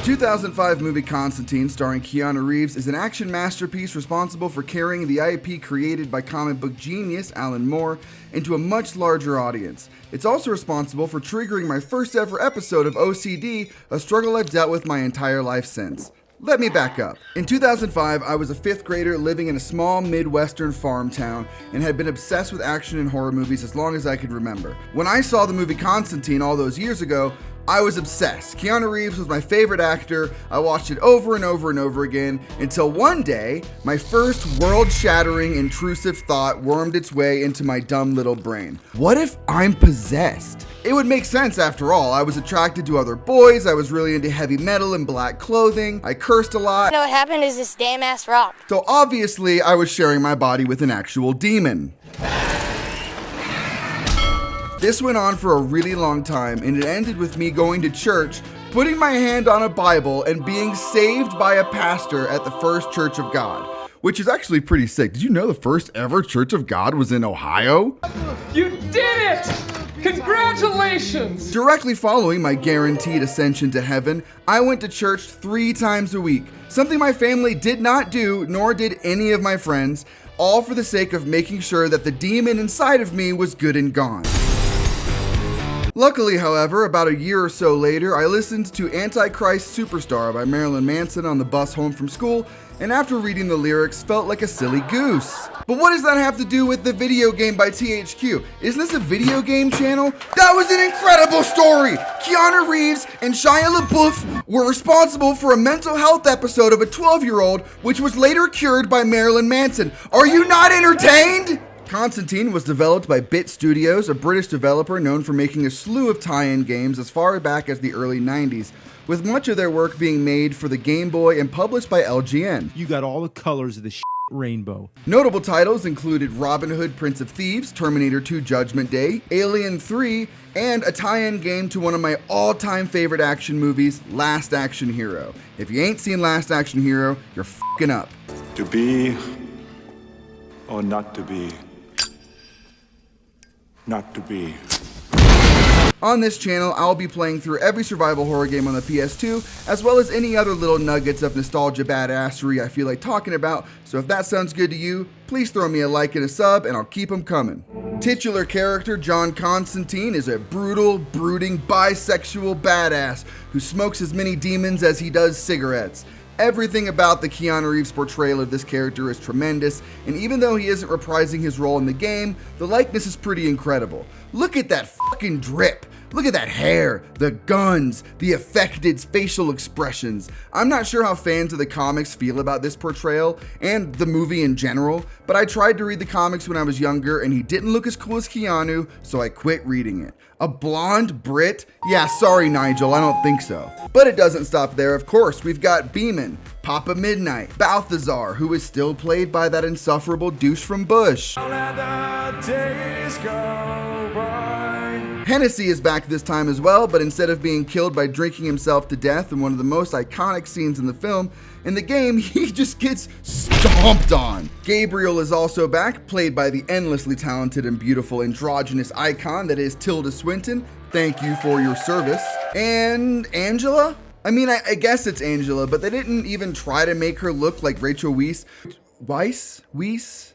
2005 movie Constantine, starring Keanu Reeves, is an action masterpiece responsible for carrying the IP created by comic book genius Alan Moore into a much larger audience. It's also responsible for triggering my first ever episode of OCD, a struggle I've dealt with my entire life since. Let me back up. In 2005, I was a 5th grader living in a small Midwestern farm town and had been obsessed with action and horror movies as long as I could remember. When I saw the movie Constantine all those years ago, I was obsessed. Keanu Reeves was my favorite actor. I watched it over and over and over again until one day, my first world-shattering, intrusive thought wormed its way into my dumb little brain. What if I'm possessed? It would make sense after all. I was attracted to other boys, I was really into heavy metal and black clothing, I cursed a lot. You know what happened is this damn ass rock. So obviously, I was sharing my body with an actual demon. This went on for a really long time, and it ended with me going to church, putting my hand on a Bible, and being saved by a pastor at the First Church of God, which is actually pretty sick. Did you know the first ever Church of God was in Ohio? You did it! Congratulations! Directly following my guaranteed ascension to heaven, I went to church 3 times a week, something my family did not do, nor did any of my friends, all for the sake of making sure that the demon inside of me was good and gone. Luckily, however, about a year or so later, I listened to Antichrist Superstar by Marilyn Manson on the bus home from school, and after reading the lyrics, felt like a silly goose. But what does that have to do with the video game by THQ? Isn't this a video game channel? That was an incredible story! Keanu Reeves and Shia LaBeouf were responsible for a mental health episode of a 12-year-old, which was later cured by Marilyn Manson. Are you not entertained? Constantine was developed by Bit Studios, a British developer known for making a slew of tie-in games as far back as the early 90s, with much of their work being made for the Game Boy and published by LGN. You got all the colors of the rainbow. Notable titles included Robin Hood, Prince of Thieves, Terminator 2 Judgment Day, Alien 3, and a tie-in game to one of my all-time favorite action movies, Last Action Hero. If you ain't seen Last Action Hero, you're f***ing up. To be or not to be. Not to be. On this channel, I'll be playing through every survival horror game on the PS2, as well as any other little nuggets of nostalgia badassery I feel like talking about, so if that sounds good to you, please throw me a like and a sub, and I'll keep them coming. Titular character John Constantine is a brutal, brooding, bisexual badass who smokes as many demons as he does cigarettes. Everything about the Keanu Reeves portrayal of this character is tremendous, and even though he isn't reprising his role in the game, the likeness is pretty incredible. Look at that fucking drip. Look at that hair, the guns, the affected facial expressions. I'm not sure how fans of the comics feel about this portrayal, and the movie in general, but I tried to read the comics when I was younger, and he didn't look as cool as Keanu, so I quit reading it. A blonde Brit? Yeah, sorry Nigel, I don't think so. But it doesn't stop there, of course. We've got Beeman, Papa Midnight, Balthazar, who is still played by that insufferable douche from Bush. Hennessy is back this time as well, but instead of being killed by drinking himself to death in one of the most iconic scenes in the film, in the game, he just gets stomped on. Gabriel is also back, played by the endlessly talented and beautiful androgynous icon that is Tilda Swinton. Thank you for your service. And Angela? I mean, I guess it's Angela, but they didn't even try to make her look like Rachel Weisz. Weisz?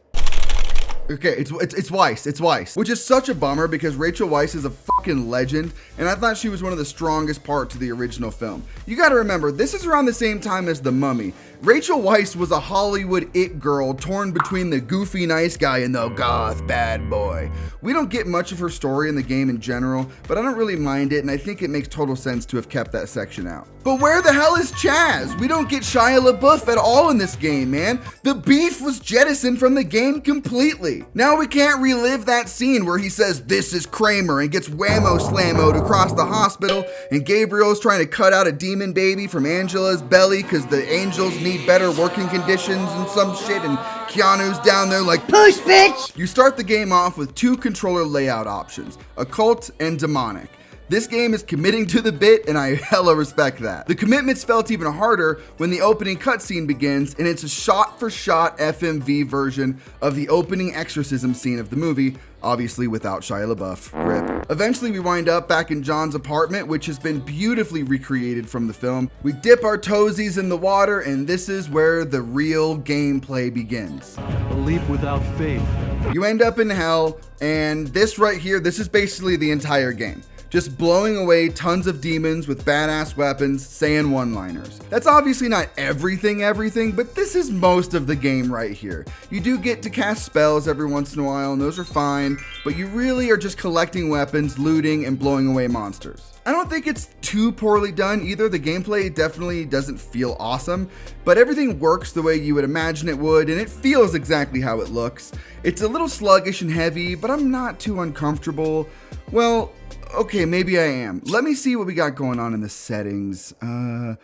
Okay, it's Weisz, which is such a bummer because Rachel Weisz is a fucking legend, and I thought she was one of the strongest parts of the original film. You gotta remember, this is around the same time as The Mummy. Rachel Weisz was a Hollywood it girl torn between the goofy nice guy and the goth bad boy. We don't get much of her story in the game in general, but I don't really mind it, and I think it makes total sense to have kept that section out. But where the hell is Chaz? We don't get Shia LaBeouf at all in this game, man. The beef was jettisoned from the game completely. Now we can't relive that scene where he says, "This is Kramer," and gets whammo-slammoed across the hospital, and Gabriel's trying to cut out a demon baby from Angela's belly because the angels need better working conditions and some shit, and Keanu's down there like, "Push, bitch!" You start the game off with 2 controller layout options, occult and demonic. This game is committing to the bit, and I hella respect that. The commitments felt even harder when the opening cutscene begins, and it's a shot-for-shot FMV version of the opening exorcism scene of the movie, obviously without Shia LaBeouf, rip. Eventually we wind up back in John's apartment, which has been beautifully recreated from the film. We dip our toesies in the water, and this is where the real gameplay begins. A leap without faith. You end up in hell, and this right here, this is basically the entire game. Just blowing away tons of demons with badass weapons, saying one-liners. That's obviously not everything, but this is most of the game right here. You do get to cast spells every once in a while, and those are fine, but you really are just collecting weapons, looting, and blowing away monsters. I don't think it's too poorly done either. The gameplay definitely doesn't feel awesome, but everything works the way you would imagine it would, and it feels exactly how it looks. It's a little sluggish and heavy, but I'm not too uncomfortable. Well, okay, maybe I am. Let me see what we got going on in the settings. Okay.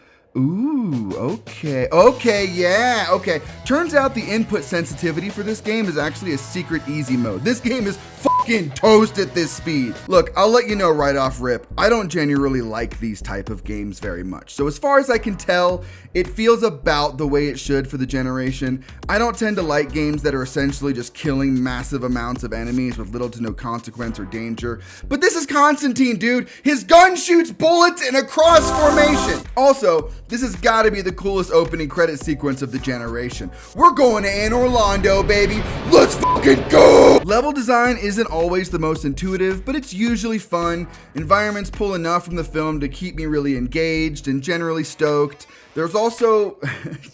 Turns out the input sensitivity for this game is actually a secret easy mode. This game is fucking toast at this speed. Look, I'll let you know right off rip, I don't genuinely like these type of games very much. So as far as I can tell, it feels about the way it should for the generation. I don't tend to like games that are essentially just killing massive amounts of enemies with little to no consequence or danger. But this is Constantine, dude. His gun shoots bullets in a cross formation. Also, this has got to be the coolest opening credit sequence of the generation. We're going to Anne Orlando, baby. Let's fucking go! Level design isn't always the most intuitive, but it's usually fun. Environments pull enough from the film to keep me really engaged and generally stoked. There's also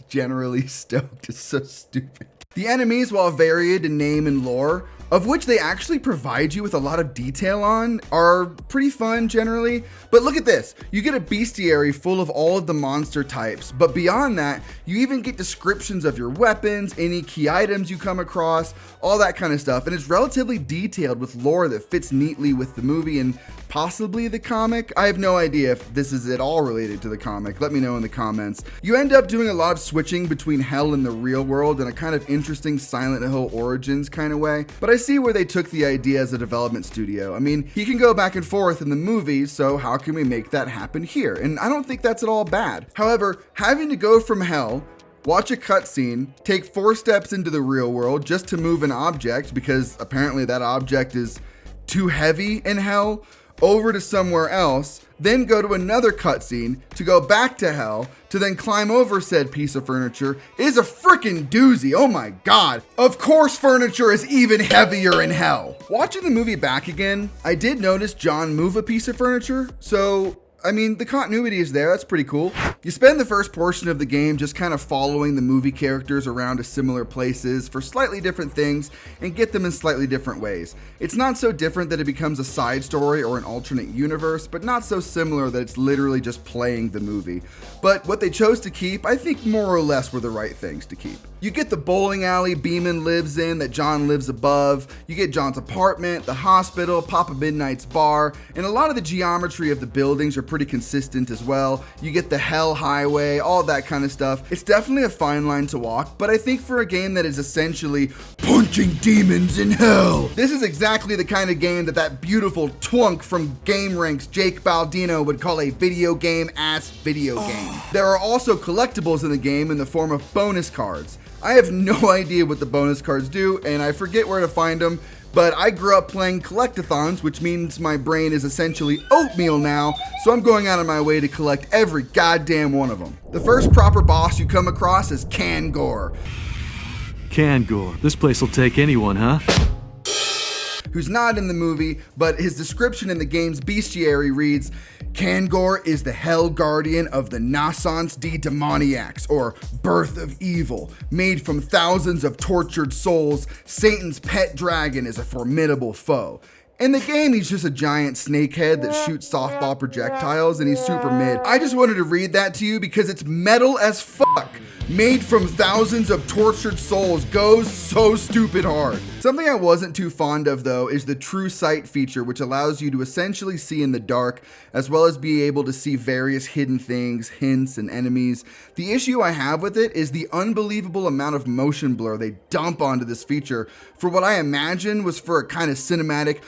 generally stoked. It's so stupid. The enemies, while varied in name and lore, of which they actually provide you with a lot of detail on, are pretty fun generally. But look at this, you get a bestiary full of all of the monster types, but beyond that, you even get descriptions of your weapons, any key items you come across, all that kind of stuff, and it's relatively detailed with lore that fits neatly with the movie and possibly the comic. I have no idea if this is at all related to the comic. Let me know in the comments. You end up doing a lot of switching between hell and the real world in a kind of interesting Silent Hill Origins kind of way, but I see where they took the idea as a development studio. I mean, he can go back and forth in the movies, so how can we make that happen here? And I don't think that's at all bad. However, having to go from hell, watch a cutscene, take 4 steps into the real world just to move an object because apparently that object is too heavy in hell, over to somewhere else, then go to another cutscene to go back to hell, to then climb over said piece of furniture is a freaking doozy. Oh my god. Of course furniture is even heavier in hell. Watching the movie back again, I did notice John move a piece of furniture, so I mean, the continuity is there. That's pretty cool. You spend the first portion of the game just kind of following the movie characters around to similar places for slightly different things and get them in slightly different ways. It's not so different that it becomes a side story or an alternate universe, but not so similar that it's literally just playing the movie. But what they chose to keep, I think more or less were the right things to keep. You get the bowling alley Beeman lives in that John lives above. You get John's apartment, the hospital, Papa Midnight's bar, and a lot of the geometry of the buildings are pretty consistent as well. You get the Hell Highway, all that kind of stuff. It's definitely a fine line to walk, but I think for a game that is essentially punching demons in hell, this is exactly the kind of game that beautiful twunk from Game Ranks Jake Baldino would call a video game ass video game. There are also collectibles in the game in the form of bonus cards. I have no idea what the bonus cards do, and I forget where to find them, but I grew up playing collectathons, which means my brain is essentially oatmeal now, so I'm going out of my way to collect every goddamn one of them. The first proper boss you come across is Kangor. Kangor, this place will take anyone, huh? Who's not in the movie, but his description in the game's bestiary reads, Kangor is the Hell Guardian of the Naissance des Demoniacs, or Birth of Evil. Made from thousands of tortured souls, Satan's pet dragon is a formidable foe. In the game, he's just a giant snakehead that shoots softball projectiles, and he's super mid. I just wanted to read that to you because it's metal as fuck. Made from thousands of tortured souls goes so stupid hard. Something I wasn't too fond of though is the true sight feature, which allows you to essentially see in the dark, as well as be able to see various hidden things, hints, and enemies. The issue I have with it is the unbelievable amount of motion blur they dump onto this feature for what I imagine was for a kind of cinematic,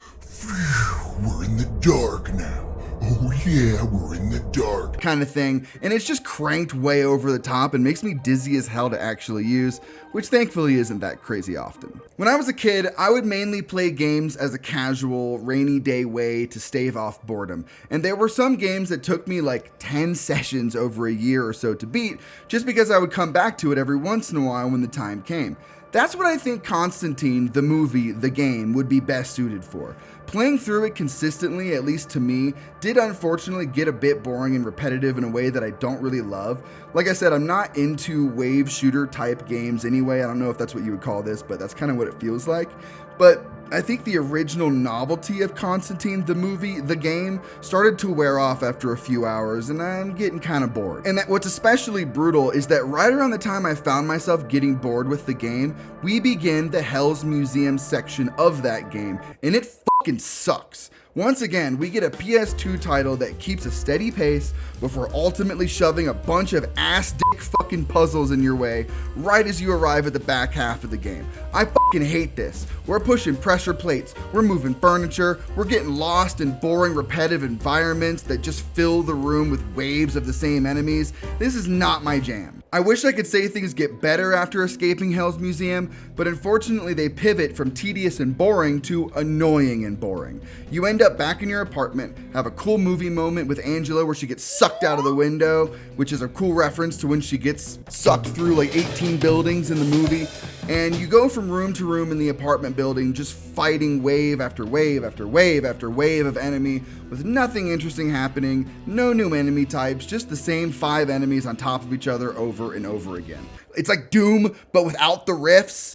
we're in the dark now. oh yeah, we're in the dark kind of thing, and it's just cranked way over the top and makes me dizzy as hell to actually use, which thankfully isn't that crazy often. When I was a kid, I would mainly play games as a casual, rainy day way to stave off boredom, and there were some games that took me like 10 sessions over a year or so to beat, just because I would come back to it every once in a while when the time came. That's what I think Constantine, the movie, the game, would be best suited for. Playing through it consistently, at least to me, did unfortunately get a bit boring and repetitive in a way that I don't really love. Like I said, I'm not into wave shooter type games anyway. I don't know if that's what you would call this, but that's kind of what it feels like. But I think the original novelty of Constantine, the movie, the game, started to wear off after a few hours, and I'm getting kind of bored. And what's especially brutal is that right around the time I found myself getting bored with the game, we begin the Hell's Museum section of that game, and it fucking sucks. Once again, we get a PS2 title that keeps a steady pace before ultimately shoving a bunch of ass dick fucking puzzles in your way right as you arrive at the back half of the game. I fucking hate this. We're pushing pressure plates, we're moving furniture, we're getting lost in boring repetitive environments that just fill the room with waves of the same enemies. This is not my jam. I wish I could say things get better after escaping Hell's Museum, but unfortunately they pivot from tedious and boring to annoying and boring. You end up back in your apartment, have a cool movie moment with Angela where she gets sucked out of the window, which is a cool reference to when she gets sucked through like 18 buildings in the movie, and you go from room to room in the apartment building just fighting wave after wave after wave after wave of enemy with nothing interesting happening, no new enemy types, just the same 5 enemies on top of each other over and over again. It's like Doom, but without the riffs.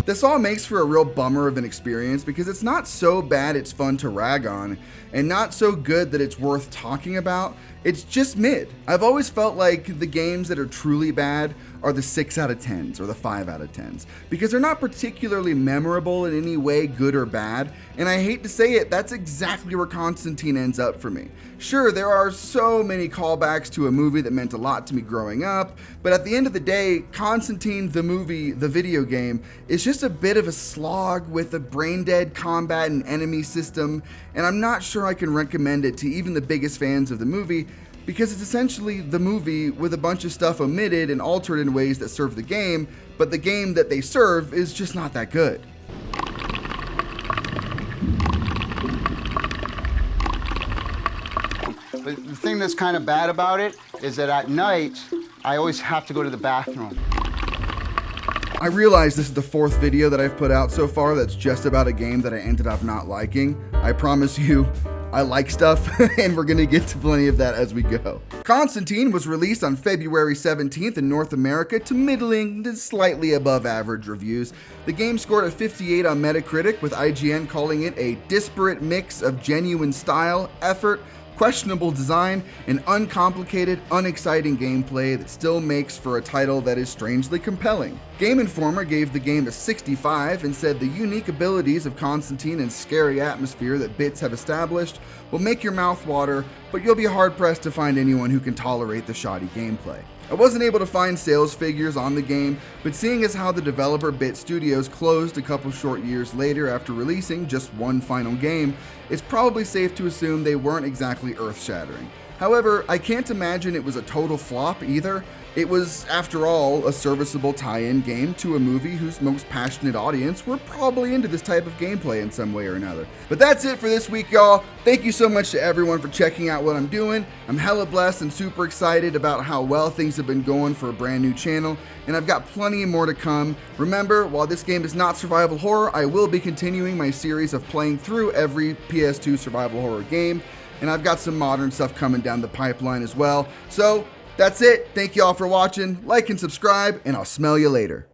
This all makes for a real bummer of an experience because it's not so bad it's fun to rag on, and not so good that it's worth talking about. It's just mid. I've always felt like the games that are truly bad are the 6 out of 10s or the 5 out of 10s because they're not particularly memorable in any way, good or bad, and I hate to say it, that's exactly where Constantine ends up for me. Sure, there are so many callbacks to a movie that meant a lot to me growing up, but at the end of the day, Constantine, the movie, the video game, is just a bit of a slog with a brain-dead combat and enemy system, and I'm not sure I can recommend it to even the biggest fans of the movie because it's essentially the movie with a bunch of stuff omitted and altered in ways that serve the game, but the game that they serve is just not that good. But the thing that's kind of bad about it is that at night, I always have to go to the bathroom. I realize this is the 4th video that I've put out so far that's just about a game that I ended up not liking. I promise you, I like stuff, and we're gonna get to plenty of that as we go. Constantine was released on February 17th in North America to middling to slightly above average reviews. The game scored a 58 on Metacritic, with IGN calling it a disparate mix of genuine style, effort, questionable design, and uncomplicated, unexciting gameplay that still makes for a title that is strangely compelling. Game Informer gave the game a 65 and said the unique abilities of Constantine and scary atmosphere that bits have established will make your mouth water, but you'll be hard-pressed to find anyone who can tolerate the shoddy gameplay. I wasn't able to find sales figures on the game, but seeing as how the developer Bit Studios closed a couple short years later after releasing just one final game, it's probably safe to assume they weren't exactly earth-shattering. However, I can't imagine it was a total flop either. It was, after all, a serviceable tie-in game to a movie whose most passionate audience were probably into this type of gameplay in some way or another. But that's it for this week, y'all. Thank you so much to everyone for checking out what I'm doing. I'm hella blessed and super excited about how well things have been going for a brand new channel, and I've got plenty more to come. Remember, while this game is not survival horror, I will be continuing my series of playing through every PS2 survival horror game, and I've got some modern stuff coming down the pipeline as well. So, that's it. Thank you all for watching. Like and subscribe, and I'll smell you later.